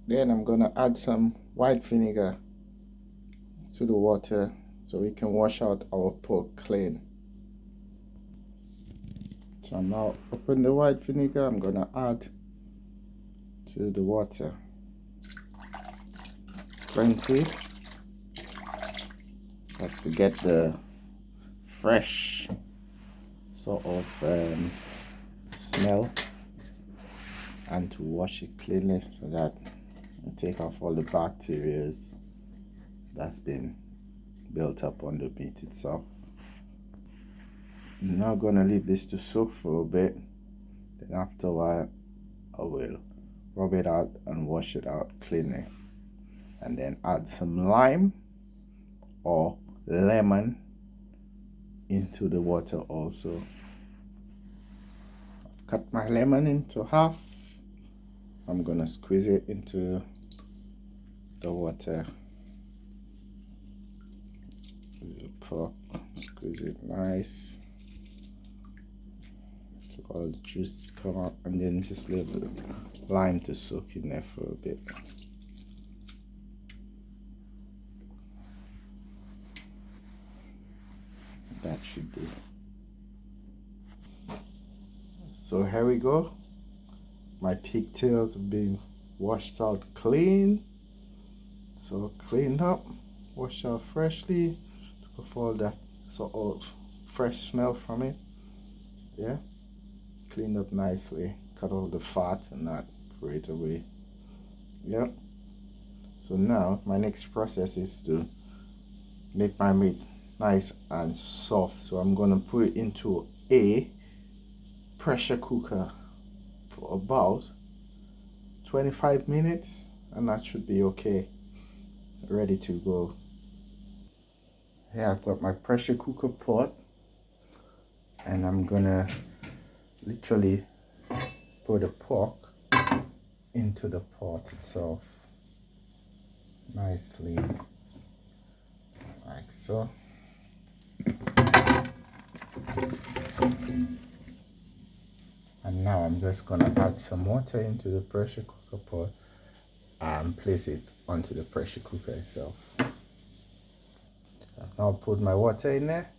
Then I'm gonna add some white vinegar to the water so we can wash out our pork clean. So now open the white vinegar, I'm gonna add to the water. Plenty. That's to get the fresh sort of smell and to wash it cleanly so that and take off all the bacteria that's been built up on the meat itself. I'm now gonna leave this to soak for a bit. Then after a while, I will rub it out and wash it out cleanly, and then add some lime or lemon into the water also. I've cut my lemon into half. I'm gonna squeeze it into the water. Squeeze it nice so all the juices come out, and then just leave the lime to soak in there for a bit. That should do. So here we go. My pigtails have been washed out clean. So cleaned up, washed out freshly, took off all that sort of fresh smell from it. Yeah, cleaned up nicely, cut all the fat and that, throw it away. Yep. So now my next process is to make my meat nice and soft. So I'm gonna put it into a pressure cooker for about 25 minutes, and that should be okay. Ready to go. Here I've got my pressure cooker pot, and I'm gonna literally put the pork into the pot itself nicely, like so. And now I'm just gonna add some water into the pressure cooker pot and place it onto the pressure cooker itself. I've now put my water in there.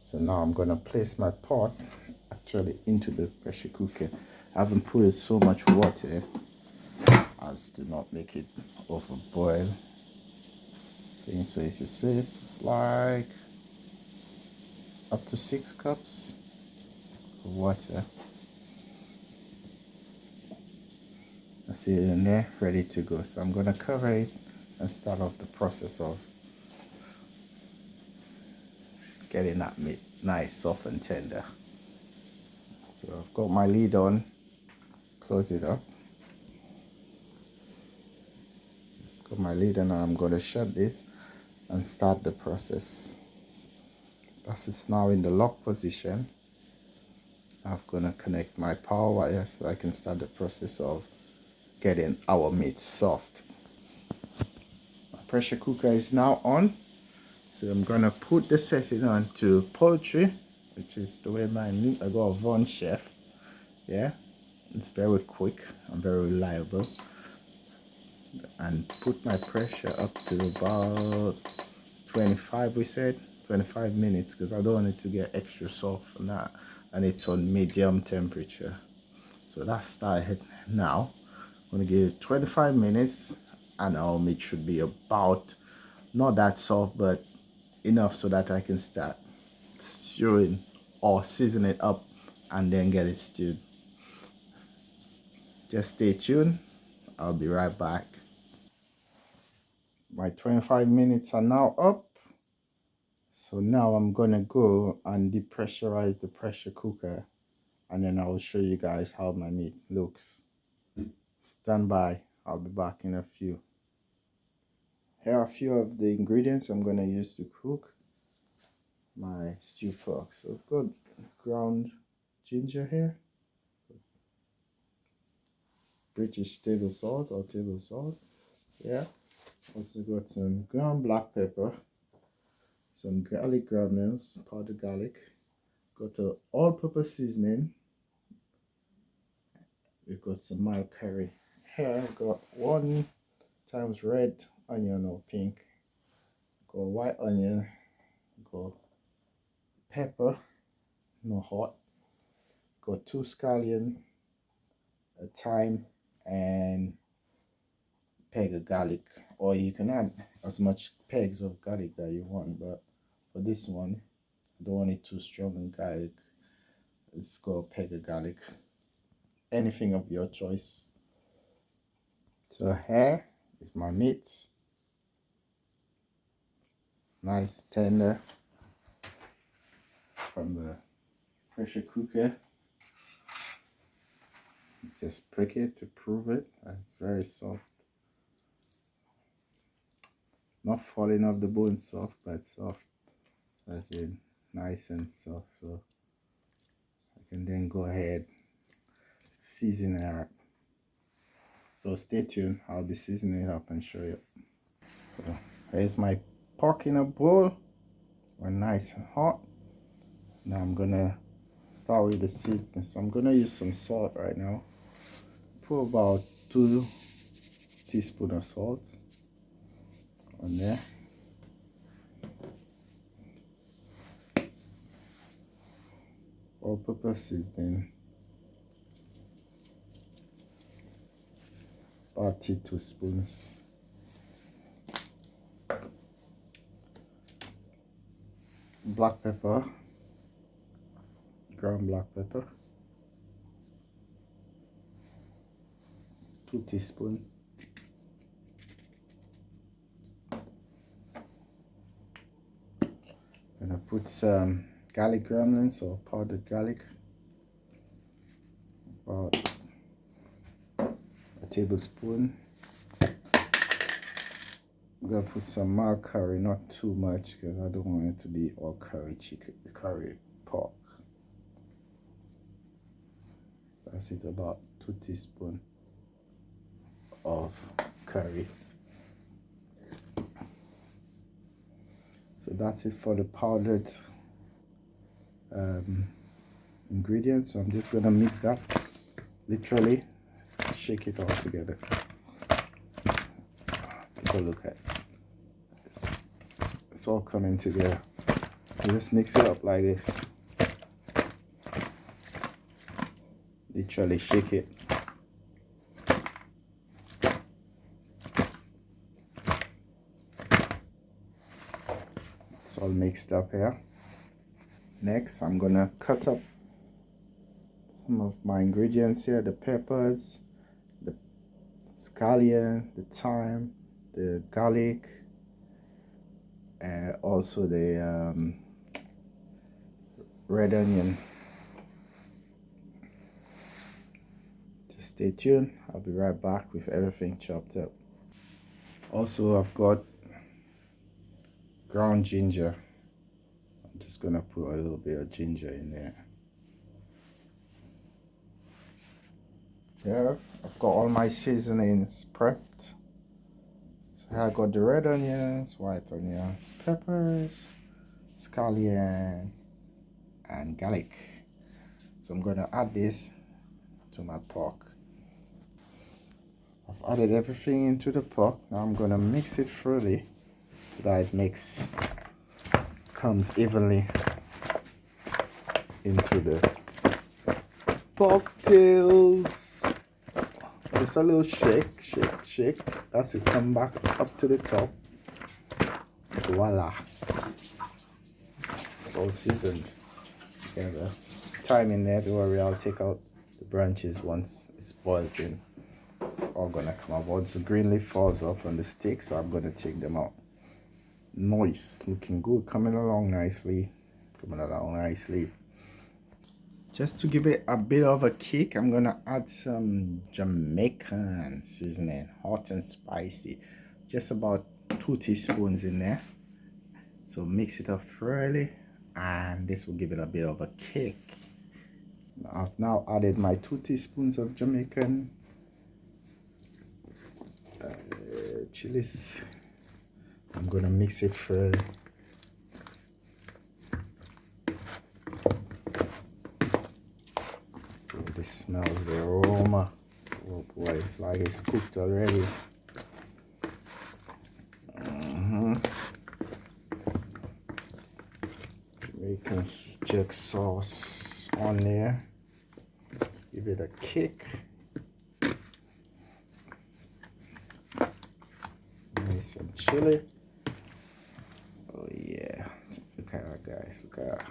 So now I'm gonna place my pot actually into the pressure cooker. I haven't put so much water as to not make it overboil. Okay, so if you see, it's like up to 6 cups of water. That's it in there, ready to go. So I'm gonna cover it and start off the process of getting that meat nice, soft and tender. So I've got my lid on, close it up. Got my lid on, and I'm gonna shut this and start the process. That's it's now in the lock position. I'm gonna connect my power wire so I can start the process of getting our meat soft. My pressure cooker is now on. So I'm gonna put the setting on to poultry, which is the way mine. I got a Von Chef. Yeah, it's very quick and very reliable. And put my pressure up to about 25. We said 25 minutes because I don't want it to get extra soft and that. And it's on medium temperature. So that's started now. I'm gonna give it 25 minutes, and our meat should be about not that soft, but enough so that I can start stewing or season it up and then get it stewed. Just stay tuned. I'll be right back. My 25 minutes are now up. So now I'm gonna go and depressurize the pressure cooker, and then I'll show you guys how my meat looks. Stand by. I'll be back in a few. Here are a few of the ingredients I'm gonna use to cook my stew pork. So I've got ground ginger here, British table salt or table salt. Yeah. Also got some ground black pepper, some garlic granules, powdered garlic. Got a all-purpose seasoning. We've got some mild curry here I've got 1 times red onion or pink, got white onion, got pepper, no hot, got 2 scallion, a thyme, and peg of garlic, or you can add as much pegs of garlic that you want, but for this one I don't want it too strong in garlic. It's got a peg of garlic, anything of your choice. So here is my meat. It's nice tender from the pressure cooker. Just prick it to prove it. It's very soft. Not falling off the bone soft, but soft. That's it. Nice and soft. So I can then go ahead, season it up. So stay tuned. I'll be seasoning it up and show you. So here's my pork in a bowl. We're nice and hot. Now I'm gonna start with the seasoning. So I'm gonna use some salt right now. Put about 2 teaspoons of salt on there. All-purpose seasoning, about 2 teaspoons. Black pepper, ground black pepper, 2 teaspoons. Gonna put some garlic gremlins or powdered garlic, about a tablespoon. I'm gonna put some mild curry, not too much because I don't want it to be all curry chicken, curry pork. That's it, about 2 teaspoons of curry. So that's it for the powdered ingredients. So I'm just gonna mix that, literally shake it all together. Take a look at it. It's all coming together. You just mix it up like this, literally shake it. It's all mixed up here. Next, I'm gonna cut up some of my ingredients here: the peppers, the scallion, the thyme, the garlic, and also the red onion. Just stay tuned. I'll be right back with everything chopped up. Also, I've got ground ginger. I'm just gonna put a little bit of ginger in there. There, I've got all my seasonings prepped. So here I got the red onions, white onions, peppers, scallion, and garlic. So I'm gonna add this to my pork. I've added everything into the pork. Now I'm gonna mix it thoroughly so that it comes evenly into the pork tails. Just a little shake, shake, shake. That's it. Come back up to the top. Voila. It's all seasoned. There's a thyme in there. Don't worry, I'll take out the branches once it's boiled in. It's all gonna come out. Once the green leaf falls off on the stick, so I'm gonna take them out. Nice, looking good, coming along nicely. Coming along nicely. Just to give it a bit of a kick, I'm gonna add some Jamaican seasoning, hot and spicy. Just about 2 teaspoons in there. So mix it up thoroughly, and this will give it a bit of a kick. I've now added my 2 teaspoons of Jamaican chilies. I'm gonna mix it thoroughly. The smells, the aroma Oh boy, it's like it's cooked already. Jamaican jerk sauce on there. Give it a kick. Maybe some chili. Oh yeah. Look at that, guys. Look at that.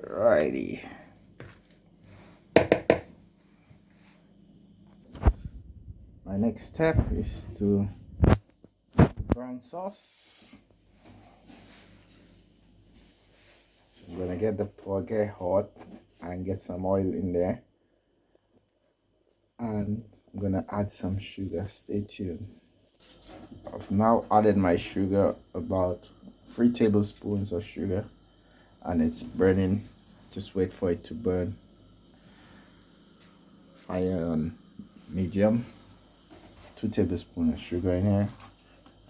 Alrighty. My next step is to brown sauce. So I'm gonna get the pot get hot and get some oil in there, and I'm gonna add some sugar. Stay tuned. I've now added my sugar, about 3 tablespoons of sugar, and it's burning. Just wait for it to burn. Fire on medium. 2 tablespoons of sugar in here,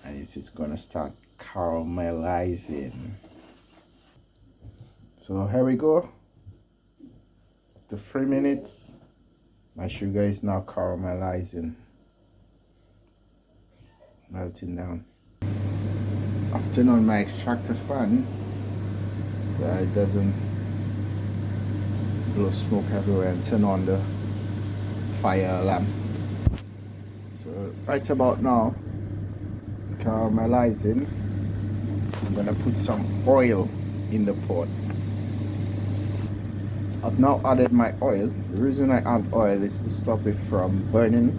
and it's gonna start caramelizing. So here we go. After 3 minutes, my sugar is now caramelizing, melting down. I've turned on my extractor fan that it doesn't blow smoke everywhere, and turn on the fire alarm. So right about now, it's caramelizing. I'm gonna put some oil in the pot. I've now added my oil. The reason I add oil is to stop it from burning.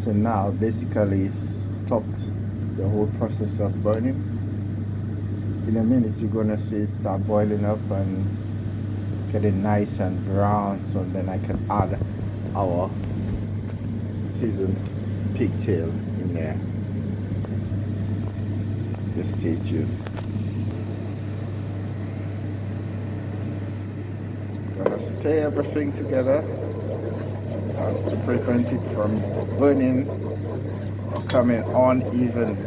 So now basically it's stopped the whole process of burning. In a minute you're gonna see it start boiling up and getting nice and brown, so then I can add our seasoned pigtail in there. Just stay tuned. Gonna stir everything together as to prevent it from burning or coming unevenly.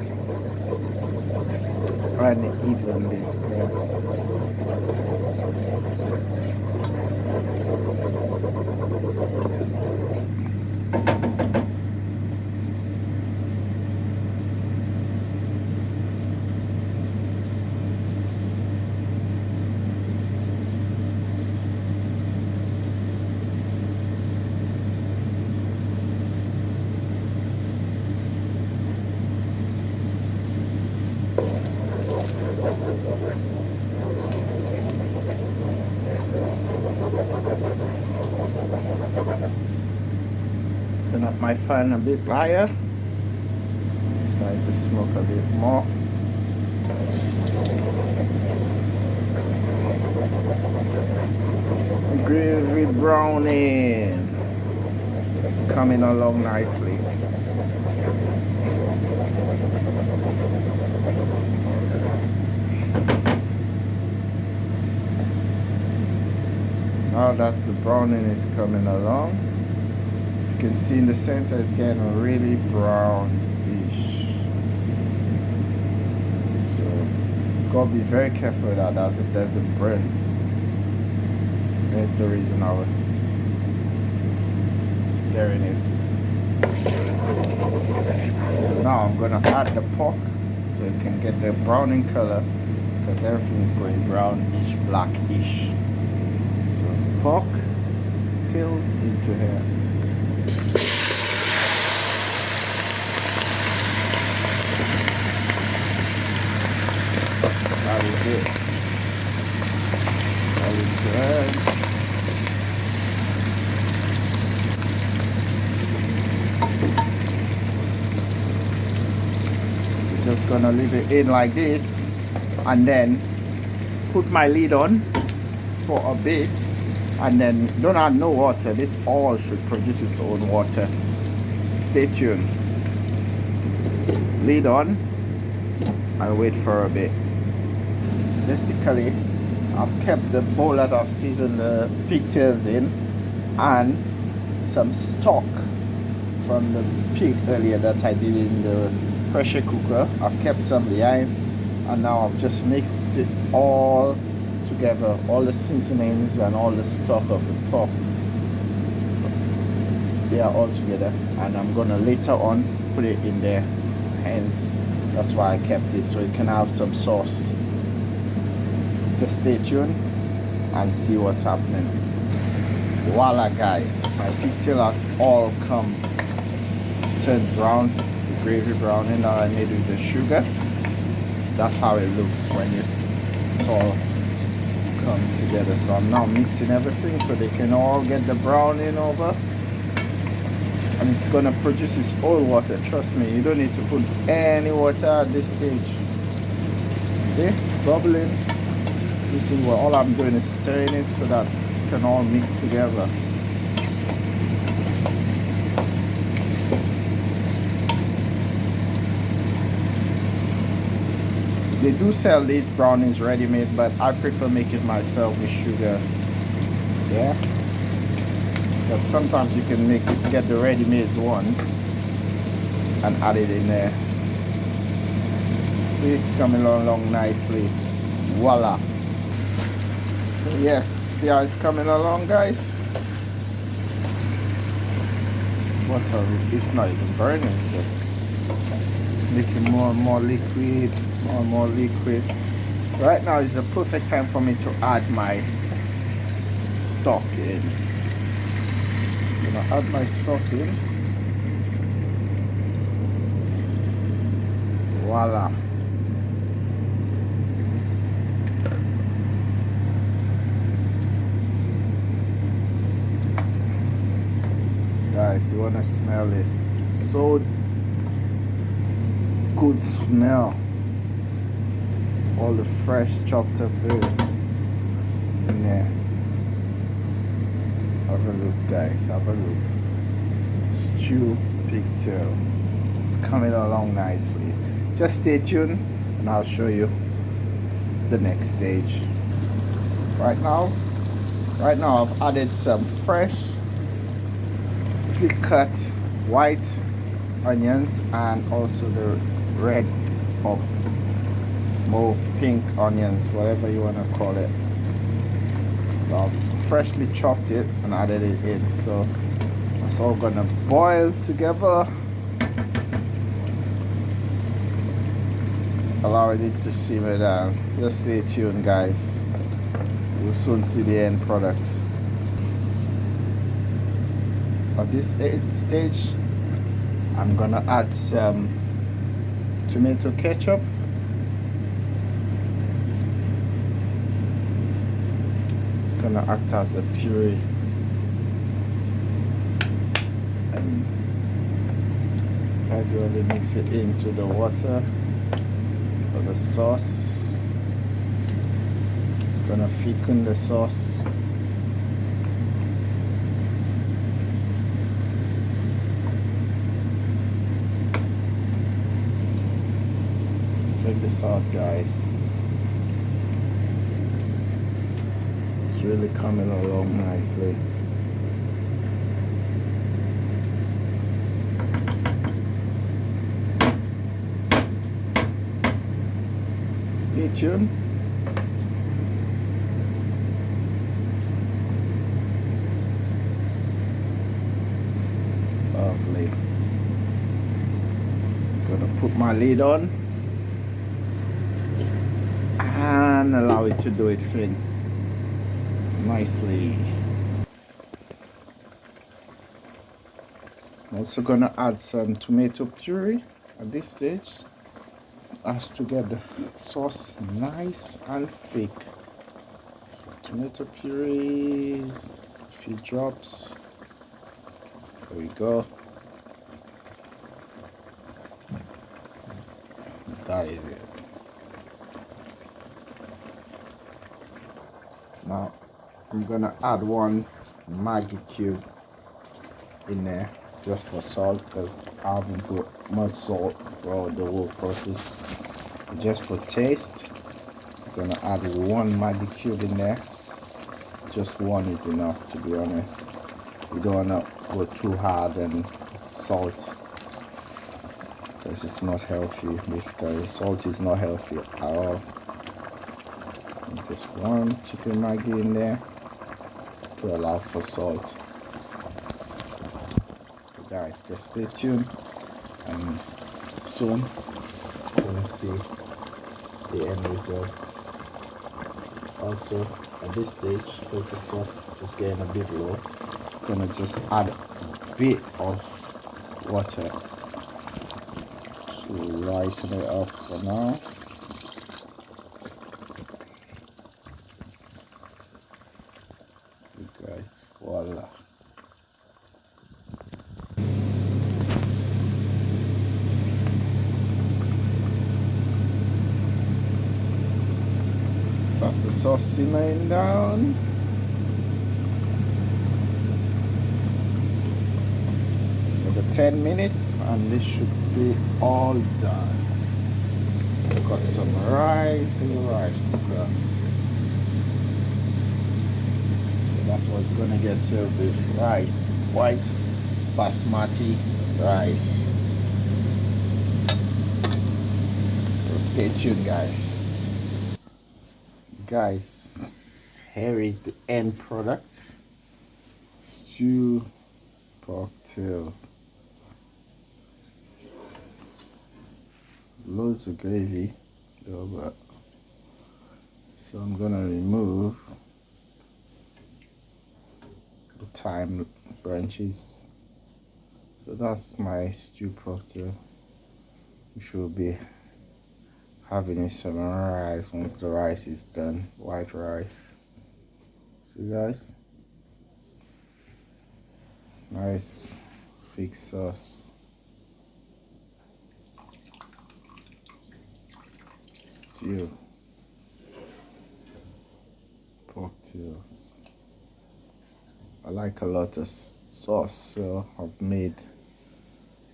Turn up my fan a bit higher. It's starting to smoke a bit more. Gravy browning. It's coming along nicely. Now that the browning is coming along, you can see in the center it's getting really brownish. So gotta be very careful with that as it doesn't burn. That's the reason I was stirring it. So now I'm gonna add the pork so it can get the browning color, because everything is going brownish, blackish. So pork tails into here. That is it. That is good. Just gonna leave it in like this and then put my lid on for a bit, and then don't add no water. This all should produce its own water. Stay tuned. Lid on and wait for a bit. Basically, I've kept the bowl that I've seasoned the pigtails in and some stock from the pig earlier that I did in the pressure cooker. I've kept some behind, and now I've just mixed it all together, all the seasonings and all the stock of the pork. they are all together, and I'm gonna later on put it in there. Hence, that's why I kept it, so it can have some sauce. Just stay tuned and see what's happening. Voila guys, my pigtail has all come turned brown, the gravy brown, and now I made with the sugar. That's how it looks when it's all come together. So I'm now mixing everything so they can all get the browning over, and it's gonna produce its own water. Trust me, you don't need to put any water at this stage. See, it's bubbling. You see, well, all I'm doing is stirring it so that it can all mix together. They do sell these brownies ready-made, but I prefer making it myself with sugar. Yeah, but sometimes you can get the ready-made ones and add it in there. See, it's coming along nicely. Voila. So yes, see how it's coming along, guys. Butter, it's not even burning, just making more and more liquid, more and more liquid. Right now is the perfect time for me to add my stock in. I'm gonna add my stock in. Voila. Guys, you wanna smell this? So good smell. All the fresh chopped up herbs in there. Have a look, guys, have a look. Stew pigtail. It's coming along nicely. Just stay tuned and I'll show you the next stage. Right now I've added some freshly cut white onions and also the red or mauve pink onions, whatever you want to call it. I've freshly chopped it and added it in, so it's all gonna boil together, allowing it to simmer down. Just stay tuned, guys, you'll soon see the end product. At this stage I'm gonna add some tomato ketchup. It's gonna act as a puree, and gradually mix it into the water for the sauce. It's gonna thicken the sauce. Check this out, guys. It's really coming along nicely. Stay tuned. Lovely. Gonna put my lid on and allow it to do its thing nicely. I'm also gonna add some tomato puree at this stage as to get the sauce nice and thick. So tomato puree, a few drops. There we go. That is it. Now I'm gonna add one Maggi cube in there just for salt, because I haven't put much salt for the whole process. Just for taste, I'm gonna add one Maggi cube in there. Just one is enough, to be honest. You don't wanna go too hard and salt, because it's not healthy. Basically, salt is not healthy at all. Just one chicken Maggi in there to allow for salt. guys, just stay tuned, and soon you're gonna see the end result. Also, at this stage, because the sauce is getting a bit low, I'm gonna just add a bit of water to lighten it up for now. You guys, voila. That's the sauce simmering down. Another 10 minutes and this should be all done. Got some rice in the rice cooker. So that's what's gonna get served with rice. White basmati rice. So stay tuned, guys. Guys, here is the end product. Stew pork tails. Loads of gravy though, but so I'm gonna remove the thyme branches. So that's my stew pork tail. We should be having some rice once the rice is done, white rice. See guys, nice thick sauce. Stew pork tails. I like a lot of sauce, so I've made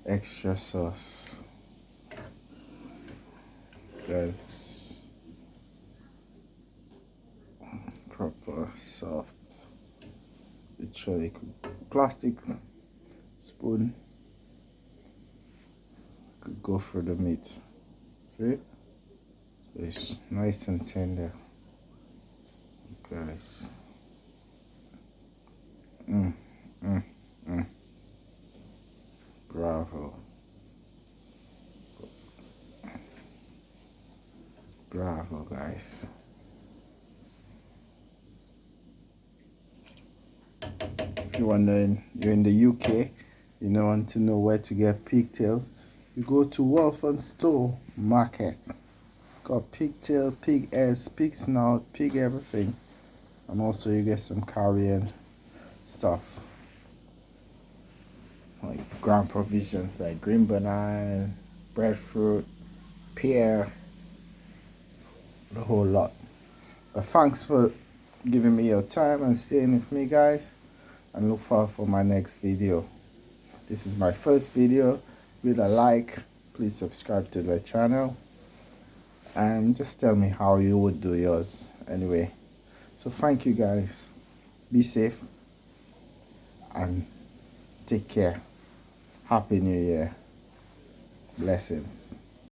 extra sauce. Guys, proper soft, literally plastic spoon could go for the meat. See, it's nice and tender, guys. Bravo. Bravo, guys. If you're wondering, you're in the UK, you don't want to know where to get pigtails, you go to Walthamstow Market. Got pigtail, pig ears, pig snout, pig everything. And also you get some carrion stuff. Like ground provisions like green bananas, breadfruit, pear, the whole lot. But thanks for giving me your time and staying with me, guys, and look forward for my next video. This is my first video. With a like, please subscribe to the channel and just tell me how you would do yours anyway. So thank you, guys. Be safe and take care. Happy New Year. Blessings.